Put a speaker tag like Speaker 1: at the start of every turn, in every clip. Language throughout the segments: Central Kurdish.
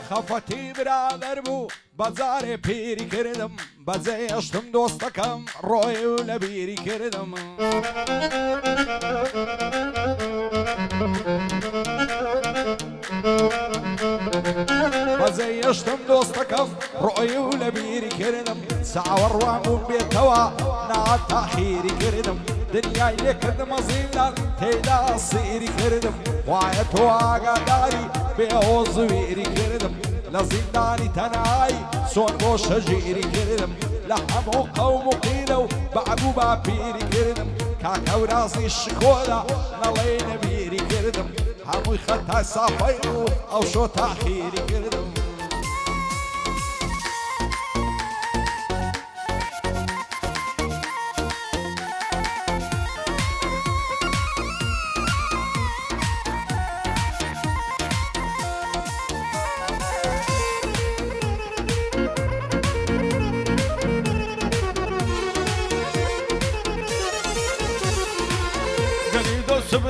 Speaker 1: خەفەتی برادەر بوو بەجارێ پیری کردم بەجێ هێشتم دۆستەکەم ڕۆی و لە بیری کردم بەجێ هێشتم دۆستەکەم ڕۆی و لە بیری کردم چاوەڕوان بووم بێتەوە ناتاخیری کردم دنیای لێ کردمە زیندان تێیدا سیری کردم وایە تۆ ئاگاداری بێهۆزویری کردم لە زیندانی تەنایی چۆن بۆ شەژیری کردم لە هەموو قەوم و قیلە و بەعبوو باپیری کردم کاکەورازی شکۆدا نەڵێ نەبیری کردم هەمووی خەتای سافەی و ئەو شۆ تاخیری کردم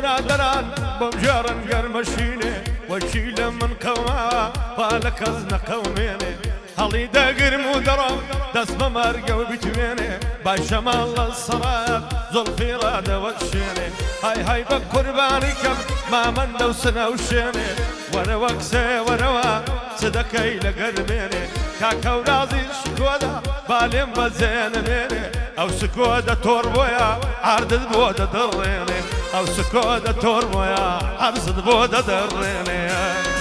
Speaker 2: برادران بمجارن گرمشینه وکیل من قوما بالکز نقومینه هلی دگرم و درم دست بمرگ و بیتوینه با شمال الصراب زلفی را دوشینه های های بقربانی کم ما من دوسنا وشینه ورا وکسه ورا صدقی لقربینه کاکو رازی شکودا بالیم بزین مینه او سکودا توربویا عردد بودا درینه او سکودا توربویا عرضد بودا درینه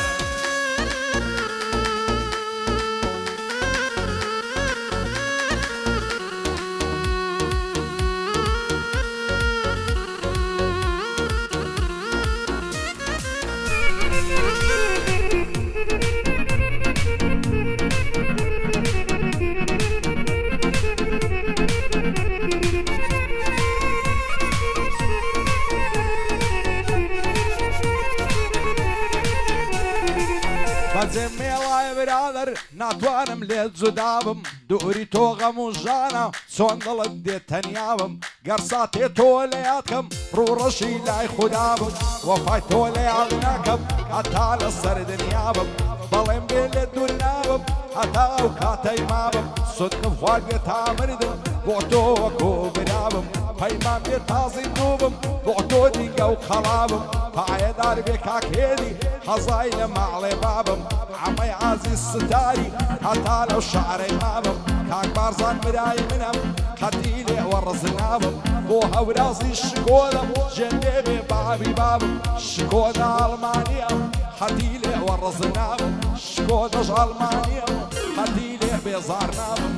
Speaker 1: بەجێ مێڵای برادەر ناتوانم لێت جودابم دووری تۆ غەم و ژانە چۆن دڵت دێت تەنیابم گەر ساتێ تۆ لە یادکەم ڕوڕەشی لای خودابم وەفای تۆ لە یاد ناکەم هەتا لە سەر دنیابم بەڵێم بێ لێ دوور نابم هەتا ئەو کاتەی مابم سودکم خوارد بێ تا مردم بۆ تۆ وەکۆ برابم پەیمان بێ تازی دووبم بۆ تۆ دیگە و خەڵابم پایەدار بێ کاکێنی حەزای لە ماڵێ بابم عەمەی عازیز ستاری هەتا لەو شعرەی مابم کاک بارزان برای منم قەتی لێوە ڕز نابم بۆ هەورازی شکۆدەم ژێندێ بێ بابی بابم شکۆدە ئەڵمانیەم قەتی لێوە ڕز نابم شکۆدەش ئەڵمانیەم قەتی لێ بێزار نابم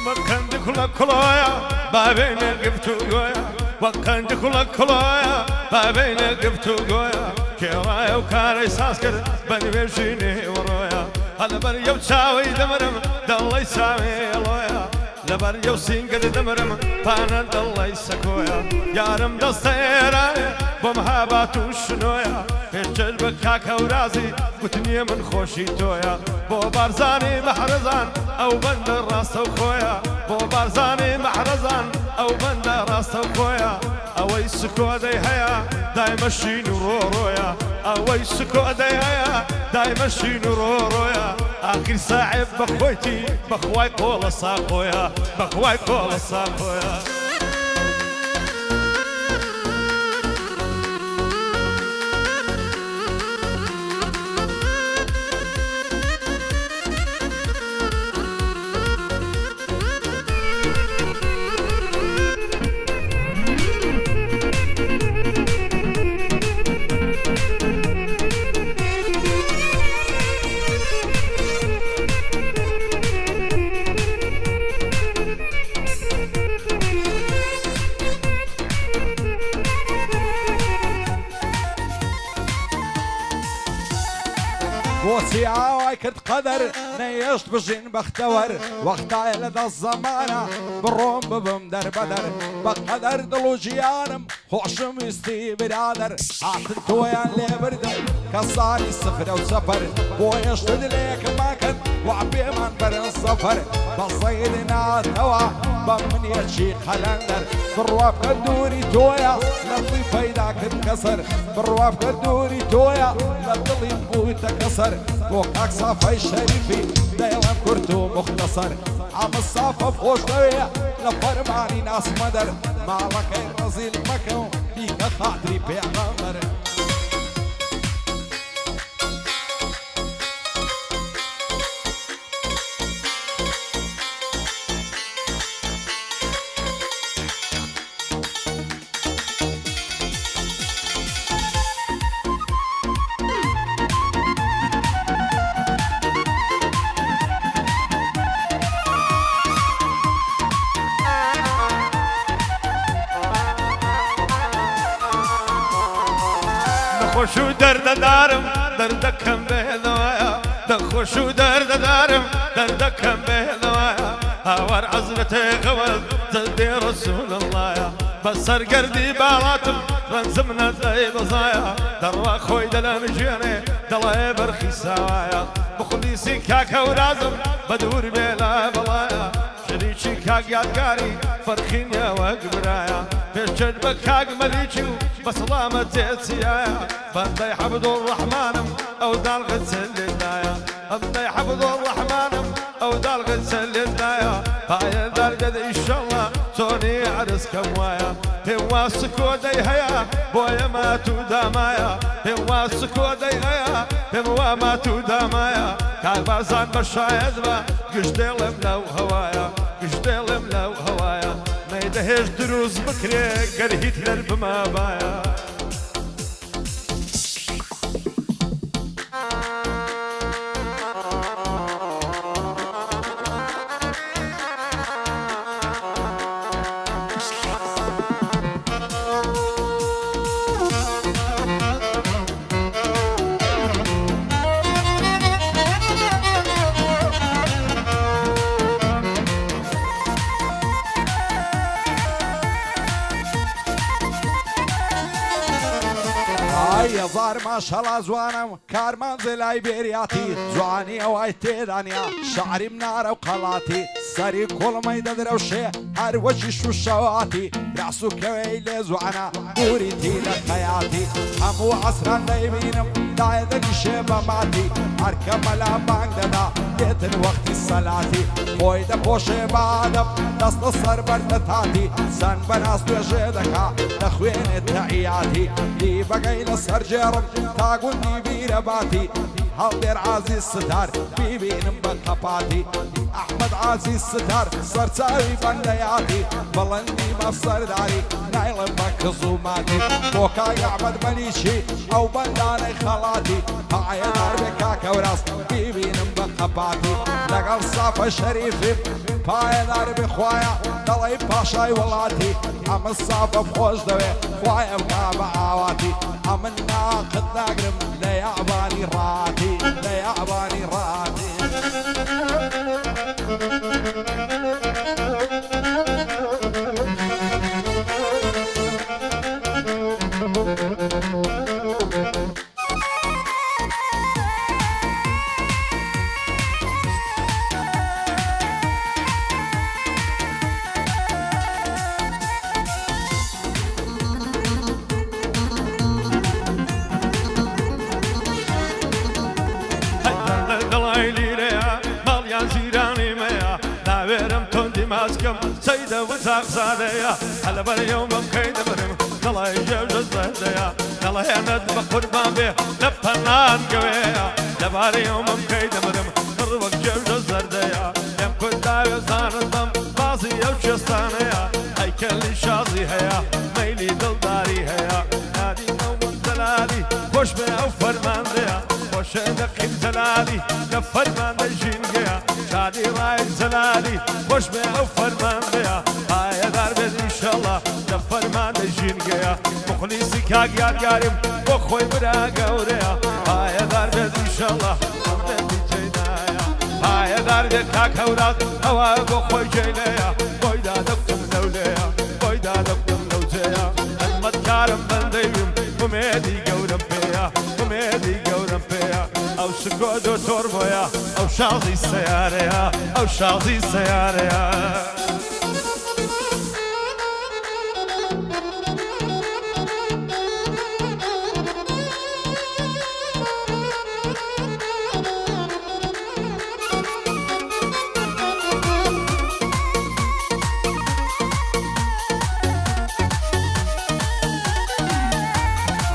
Speaker 2: وكان كل كلايا بابين قبتو قويا وكان كل كلايا بابين قبتو قويا كرايا وكاري ساسكر بني بيمشيني ورايا هلا بني يوتساوي دمرم دالله يساوي لويا لبر يوسين قد دمرم فانا دالله يسكويا يارم دستيرايا بمهاباتو شنويا الجلب كاكا ورازي قتني من خوشي تويا بو بارزاني محرزان او بند الراس وخويا بو بارزاني محرزان او بند الراس وخويا اوي سكودي هيا دايما شين رورويا اوي سكودي هيا دايما شين رورويا اخر ساعه بخويتي بخواي قول صاقويا بخواي قول صاقويا
Speaker 1: بۆچی ئاوای كنت قدر نيشت بجين بختور وقتها لدى الزمانة بروم ببم در بدر بقدر دلو جيانم خوشم يستي برادر عطن تويان لي بردم كساري صفر وسفر بويشتد ليك ماكن وعبي من برن صفر بصيدنا توا بمن يشي قلندر بالرواف قدوري تويا لطيفة إذا كنكسر بالرواف قدوري تويا لطلي بويتا كسر وكاك صافي شريفي دايلا كرتو مختصر عم الصافة بخوش لويا لفرماني ناس مدر ما لكي رزيل مكو بيك خاطري بيغمر
Speaker 2: خوشو درد دارم دردکم به دوایا خوشو درد دارم دردکم به دوایا هوار عزرت غوض زدی رسول الله بسر گردی بالاتم رنزم ندای بزایا دروا خوی دلم جیانه دلای برخی سوایا بخلیسی کاکا و رازم بدور بیلا بلایا شریچی کاک یادگاری فرخینیا و گبرایا پیشد بکاک ملیچو بسلامة سيايا بندي حفظ الرحمن أو دال غسل الدايا بندي حفظ الرحمن أو دال غسل الدايا هاي دال قد إن شاء الله سوني عرس كموايا هوا سكودي هيا بويا ما تودامايا هوا سكودي هيا هوا ما تودامايا كاك بازان بشايد با قشدلم لو هوايا قشدلم لو هوايا ميدهش دروز بكري قر هتلر بما بايا
Speaker 1: يا زار ما شاء الله زوانم كارمان زلاي بيرياتي زواني واي تيدانيا شعري منارة وقلاتي سري كل ما يددر وشي هر وجه شو شواتي راسو كويلي زوانا دوريتي لخياتي همو عصران دايبينم دايدني شيبا ماتي اركب لا بانجدا ديتن وقت الصلاتي خويدا بوشي بعدم دست الصر بردتاتي سن بناس وجدكا تخوين التعياتي لي بقي لصر جرم تاقوني بيرباتي هالدير عزيز ستار بيبينم بقباتي احمد عزيز ستار صار تساوي بندياتي بلندي مفسر داري نايل بكزوماتي بوكا يعبد بنيشي او بنداني خلاتي هاي نار بكاكا وراس بيبينم بقباتي لقل صافة شريفي باي نار بخوايا دلي باشاي ولاتي عم الصافة بخوش دوي خوايا بقابع عواتي عم الناقد ناقرم ليعباني راتي ليعباني راتي
Speaker 2: ماسكم سيدة وساق صادية هلا باليوم بكيد برم الله يجوز الزهدية الله يند بقربان به لبنان قوية لباليوم بكيد برم الربك جوز الزهدية يم كنت عاوزان الضم باصي وشستانية هيكل شاطي هيا ميلي دلداري هيا نادي نوم زلالي خوش بي او فرمان ديا خوش دقيم زلالي لفرمان دجين قيا شادي راي زلالي خوش بي او فرمان ديا هاي داربت ان شاء الله لفرمان دجين قيا مخلصي كاق ياد قارم وخوي برا قوريا هاي داربت ان شاء الله داري كاكورات هوا بخوي جيليا بويدا دكتم دوليا بويدا دكتم دوزيا المتكارم من ديم وميدي قورم بيا وميدي قورم بيا او سكودو توربويا او شاطي السيارة او شاطي السيارة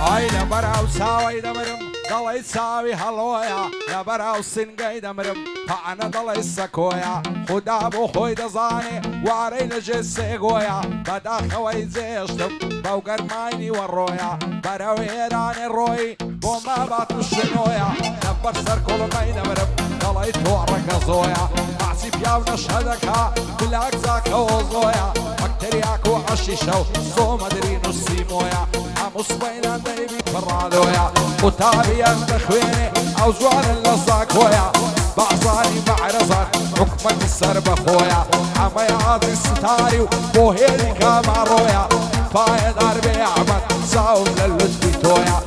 Speaker 1: هاي لبراو ساوي دمرم ضلي ساوي هلويا لبراو سنقاي دمرم فانا ضلي سكويا خدا بو خوي دزاني واري لجسي قويا بدا خوي زيشتم بوقر مايني والرويا براو ايراني روي بوما باتو الشنويا لبر سر كل ماي دمرم ضلي تورك زويا معسي بياو نشهدكها بالاقزاك وزويا بكترياك وعشيشو صو مدري نصي مويا عموس بينا دايبي فرادويا وتابي انت خويني او زوار اللصاك ويا بعصاني معرزك حكمك السرب اخويا عمي عاطي الستاري وبوهيلي كاما رويا فايد عربي عمد ساوم لللتبي تويا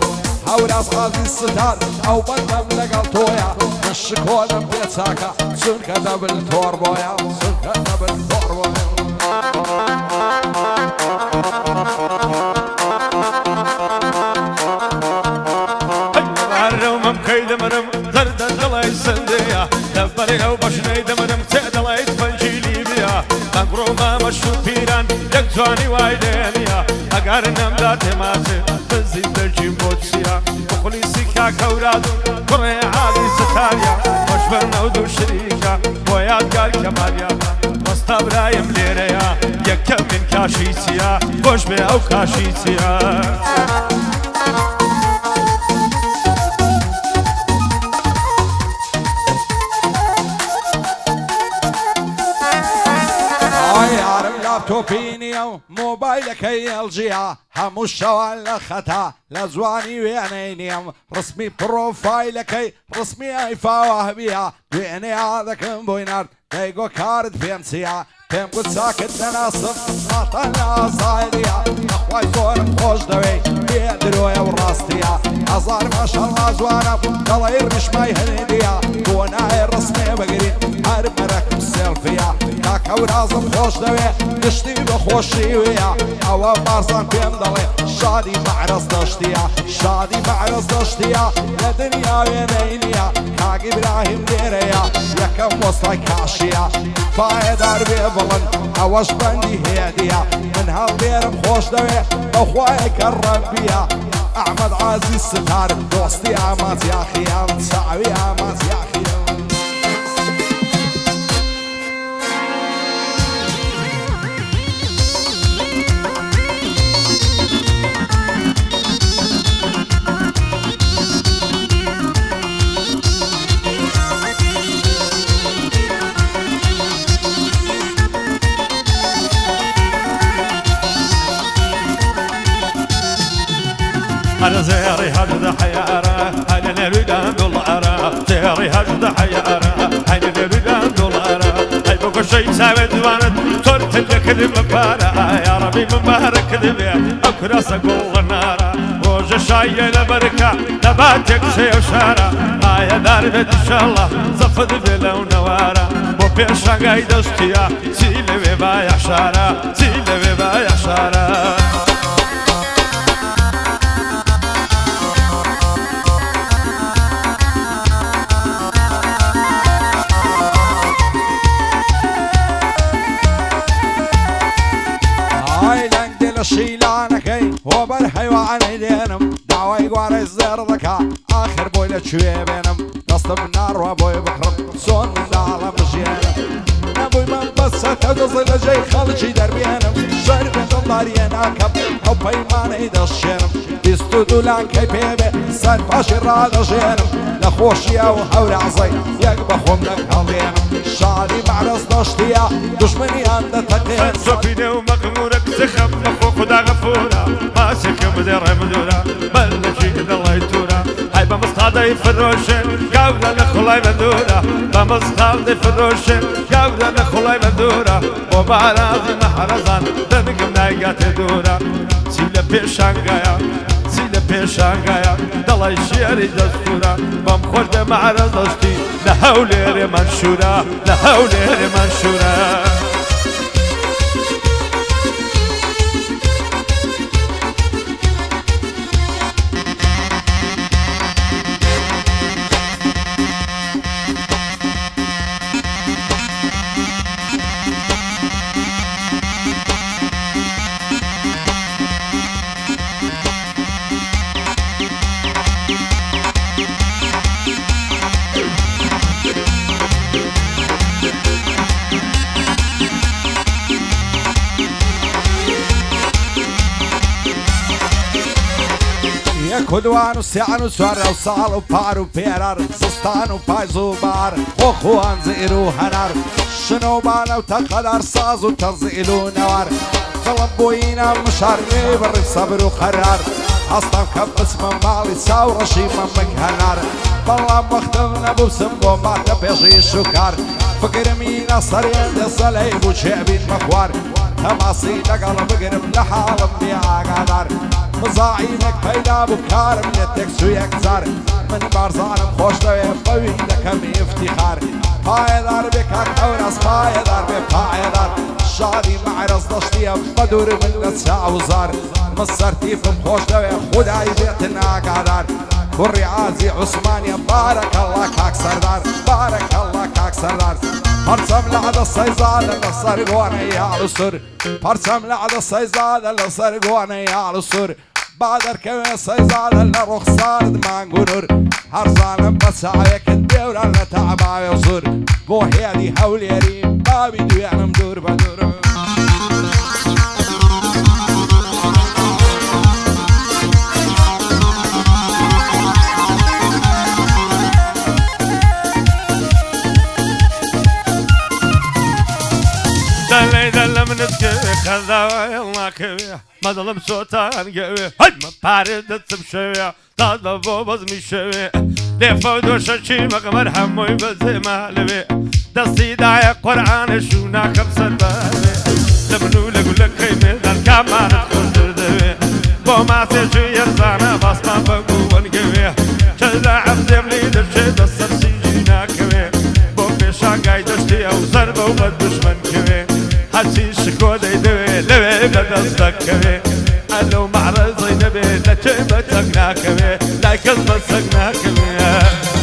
Speaker 1: هوراس غازي الستار او بدم لقلتويا الشكولا بيتساكا سنكا دبل توربويا سنكا دبل توربويا
Speaker 2: كيد مرم زرد دلي سنديا دبري او بشني دمرم تدلي تفنجيلي بيا بنقرو ما مشو بيران دكتواني وايدينيا اگر نمدات ماسي تزيد الجيموتسيا بخليسي كاكوراد قري عادي ستاريا مشبرنا ودو شريكا وياد قال كماليا وسطا برايم ليريا يكا من كاشيسيا خوش بي او كاشيسيا
Speaker 1: لابتوبيني موبايلك هي الجيا همو الشوال لختا لزواني وينيني رسمي بروفايلك هي رسمي اي فواهبيا ويني هذا كم بوينار دايقو كارد فينسيا تم قد ساكت لناصف ناطلنا صايديا اخواي زورم خوش دوي بيدرويا وراستيا ازار ما شاء الله زوانا دلاير مش ما يهنديا دوناي الرسمي بقرين هارب مراكب السيلفيا كاكا ورازم خوش دوي دشتي بخوشي ويا اوا بارزان بيم دلي شادي معرز دشتيا شادي معرز دشتيا لدنيا وينينيا كاك ابراهيم ديريا يكم وصلي كاشيا فايد عربي بلن اوش بندي هيديا من هالدير خوش دوي اخواي كربيا احمد عزيز ستار دوستي عمات يا خيام سعوي عمات يا خيام
Speaker 2: أنا زيري هجد حيارة أنا نريدان دولارة زيري هجد حيارة أنا نريدان دولارة أي بوكو شيء سامد واند صرت لك المبارة يا ربي مبارك ذبيع أكرس أقول النار روج شاي لبركة نباتك سيوشارة آيا داربت إن شاء الله زفد بلو نوارة مو بيشا قايد استيا سيلي ببايع شارة سيلي ببايع شارة
Speaker 1: شيلانكي وبالحيوان يدينم دعوة يقوار الزير ذكا آخر بويلة شوية بينم قصد من نار وابوي بخرب صون من دعلا مجينم نبوي من بس تدزل جاي خالجي دربينم شرب الضارين أكب أو بيمان يدشينم بيستو دولان كي بيبي سان فاشي رادة جينم لخوشي أو حول عزي يقبخهم لك هضينم شعري معرز دشتيا دشمني عند تقين
Speaker 2: سوفيني ومغمورك سخب مخوخ دا غفورة ماسك مدير مدورة بلشي كده الله يتورة هايبا مصطادة يفروشن قاونا لخلاي مدورة بمسخال دي فروشة قاونا لخلاي مدورة وبعراضي محرزان دنقم نايقات دورة سيلة بيشانقايا سيلة بيشانقايا دڵی شێری دەستورە بەم خۆش بێ معرەز دەستی لە هەولێرێ منشورە لە هەولێرێ منشورە
Speaker 1: کدوان و سیان و سوار و سال و پار و پیرار سستان و پایز و بار خوان زیر و هنر شنو بالا و تقدر ساز و تزیل و نوار قلب بوینا مشارمی بر صبر و قرار هستم کب اسم مالی ساو رشیم مکهنر بلام وقتم نبو سمبو ما تپیشی شکار فکر مینا سرین دسلی بو چعبین مخوار تماسی لقل بگرم لحالم بیا قدر مزاعینك پیدا بکارم لتک سویک زار من بارزانم خوش دوی بوی دکم افتخار پایدار بکاک اوناس پایدار به پایدار شادی معرض داشتیم بدور من لتساوزار مصرتیفم خوش دوی خدای بیتنا قدر كري عازي عثمانية بارك الله كاك سردار بارك الله كاك سردار پرچم لعد الصيزال لسرقوانه يا السر پرچم لعد الصيزال لسرقوانه يا السر بادر كوي صيزال لرخصار دمانقنور هرزانم بسعيك الدورة لتعبا يصر بو هيدي هوليري بابي دوانم دور بدور
Speaker 2: دلي دل من تكوي خذا يلا كوي ما ظلم صوتان قوي هاي ما بارد تمشي طال بوبز مشوي لفود وششي مقمر حموي بزي مالوي دستي داعي قرآن شونا كبسر بالي لمنو لقول لك خيمي دل كمان تقدر دوي بو ما تجي يرزانا بصما بقو ونقوي كذا عبزيم لي دفشي دستر سيجينا كوي بو بيشان قاي دشتي او زربو بدشمن كوي هاتي شكودي دوي لوي بدستك كوي قالو معرضي نبي لا جيبتك ناكوي لا كذبتك ناكوي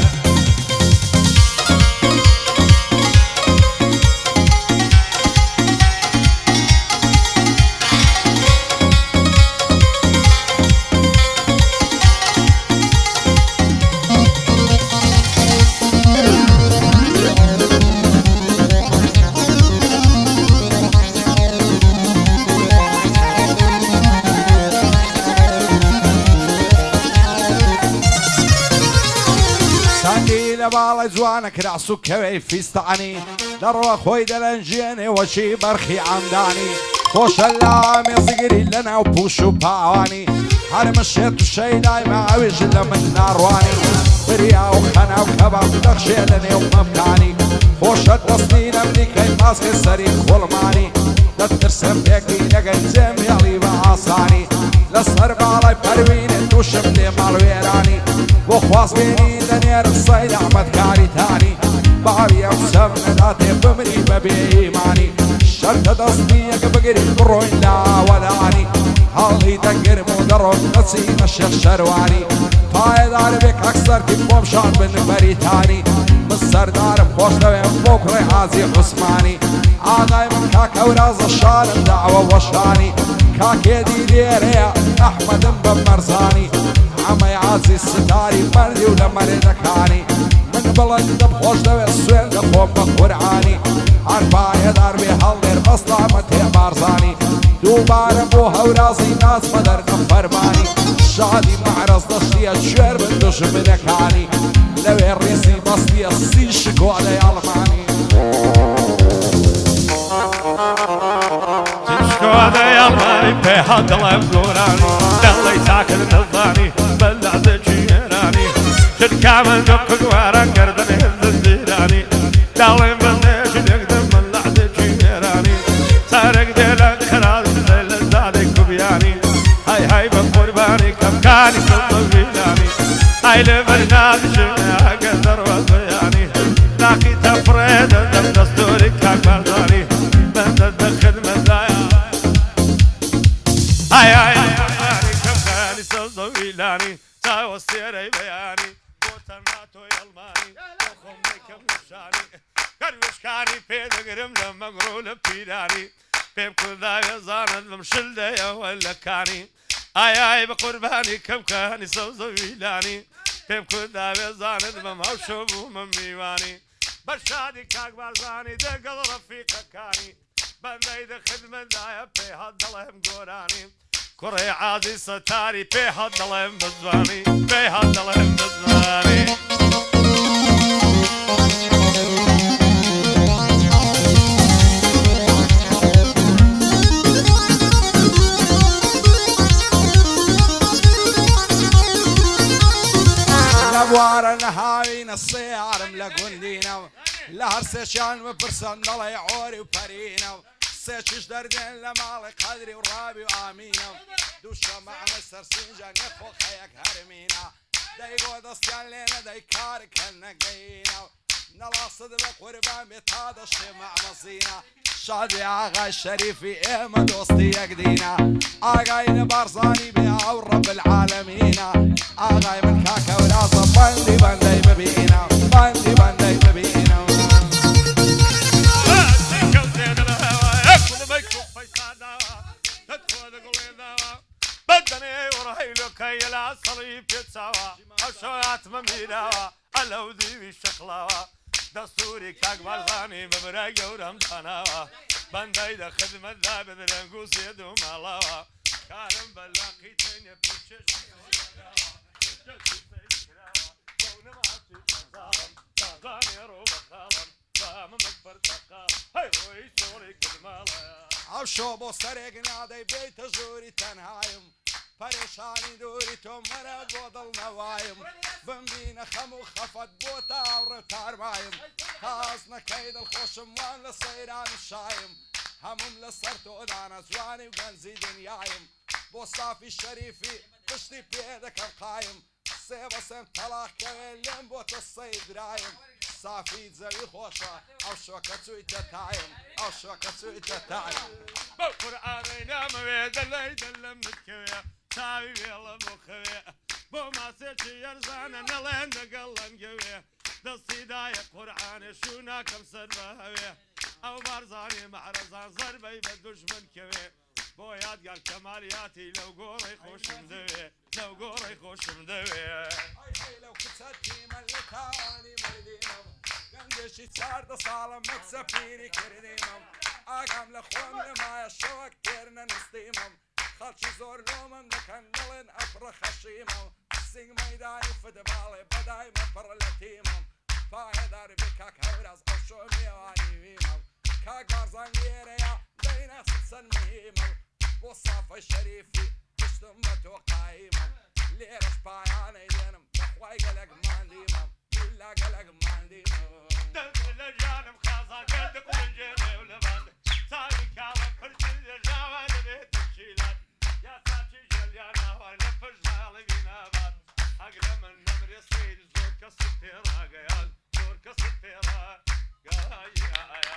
Speaker 1: باڵی جوانە کراس و کەوەی فیستانی دەڕوە خۆی دەلەنجێنێ وەشی بەرخی ئەمدانی خۆشە لا مێزگری لە ناو پوش و پاوانی هەرمەشێت و شەیدای ماویژ لە من ناڕوانی بریا و خەنا و کەباب دەخشێ لە نێو مەمکانی خۆشە دەستی نەمنیکەی ماسکە سەری خۆڵمانی دەترسم پێکی نەگەی جێمیاڵی بە ئاسانی لەسەر باڵای پەروینێ تووشم لێ ماڵوێرانی بۆ خوازبێنی دەنێرم سەید ئەحمەدکاری تانی باوی ئەو سەم نەداتێ بمری بەبێ ئیمانی شەرتە دەستیەکە بگری بڕۆین لاوەدانی هەڵی دەگرم و دەڕۆم نەچینە شێخ شەروانی پایدار بێ کاکسەرکی بۆم شان بن بەریتانی من سەردارم خۆش دەوێم بۆ کوڕی حازی عوسمانی ئاغای من کاکە ورازە شارم داوە وەشانی کاکێدی لێرەیە ئەحمەدم بە مەرزانی ئەمەی عازی ستاری مەردی و لە مەرێدەکانی من بڵندم خۆش دەوێت سوێن دەخۆم بە قورعانی هەر پایەدار بێ هەڵێر بەستامە تێبارزانی دووبارە بۆ هەورازی ناز بەدەرگە فەرمانی شادی معرەز دەشتیە کوێر بن دوژمنەکانی لەوێ ڕیزی بەستیە سی شکۆلەی ئەڵمانی
Speaker 2: شکۆلەی ئەڵمانی پێ هەڵدڵێم گۆرانی دەڵی تاکرد نەزانی بەلعزە جێرانی تتكامل دق دوارا قردن الزيراني دالين بندش يقدم من لحد جيراني سارق ديلك خلاص زي الزادك كبياني هاي بقرباني كم كان يصل بيلاني هاي لبرنامج قدر وضياني لاقي تفريد دستوري كبرداني من تدخل مزايا هاي كم كان يصل بيلاني ساوى السيري بياني وطناتو يلماني وخمي كم نشاني كروش كاني بيد قرم لما قرول بيداني بيب كل ذا يزاند بمشل دايا ولا كاني اي بقرباني كم كان يسوزو ويلاني بيب كل ذا يزاند بموشو ومميواني برشادي كاك بارزاني دقل رفيقة كاني بندي ده خدمة دايا بي هدلهم قوراني كوري عازي ستاري بي هدلهم بزواني بي هدلهم بزواني
Speaker 1: لبوار نهاوين السيار ملقون دينا لهرسي شان وبرسان الله يعوري وبرينا سيشش دردين لمالك قدري ورابي وامينا دوشا مع مستر سنجان يفو خيك هرمينا دايقو دستيان لينا دايكارك هنقينا نلاصد بقربان بتادا شي مع مصينا شادي آغا الشريفي إيما دوستي يقدينا آغاين بارزاني بها ورب العالمين آغاي من كاكا ولازم باندي باندي ببينا باندي باندي ببينا
Speaker 2: بدني ورهيلو كي لا صليب يتساوى الشوات مميناوى الهودي بالشقلاوى دستوري كاك بارزاني ببراق ورمضاناوى بندي ده خدمة ذا بذرنقوس يدو مالاوى كارم بلاقي تنيا بوشش
Speaker 1: او شو بو سرق نادي بيت زوري تنهايم پریشانی دوری تو مرا گودل نوایم بمبین خمو خفت بوتا و تارمایم تاز نکید الخوشم وان لسیران شایم هموم لسر تو دانا زوانی و گنزی دنیایم بو صافی شریفی پشتی پیدکم قایم سیبا سم طلاق کویلیم بو تصید رایم صافی زوی خوشا او شوکتوی تتایم او شوکتوی تتایم
Speaker 2: بو قرآنی ناموی دلی دلم متکوی تاوی ویلا مخوی بو ماسیچی یرزانه نلین دقلن گوی دستی دای قرآن شونا کم سر بهوی او بارزانی معرزان ضربی به دشمن کوی بو یادگار کمالیاتی لو گوری خوشم دوی لو گوری خوشم دوی
Speaker 1: لو كنت ملكاني مردينم قندشي صار صالم متسفيري كرديمم اقام لخوم لما يشوك تيرنا نستيمم خالشي زور لومم نكندلن افرخ خشيمم سينغ ميداني فدبالي بداي مفر لتيمم فاي داري بكاك هوراز اشو ميواني ويمم كاك بارزان يريا دينا سنسن مهيمم وصافة الشريفي تشتم بتوقعيمم ليرش باياني دينم نخواي قلق مانديمم إلا قلق مانديمم
Speaker 2: دل الجانم خاصة قدك ونجيني ولبان ساوي كاوة فرشي الجاوة لبيت الشيلات يا ساتي جل يا نهار لفج مالي بينابات أقل من نمر يصير زور كسر تيرا قيال زور كسر تيرا قايا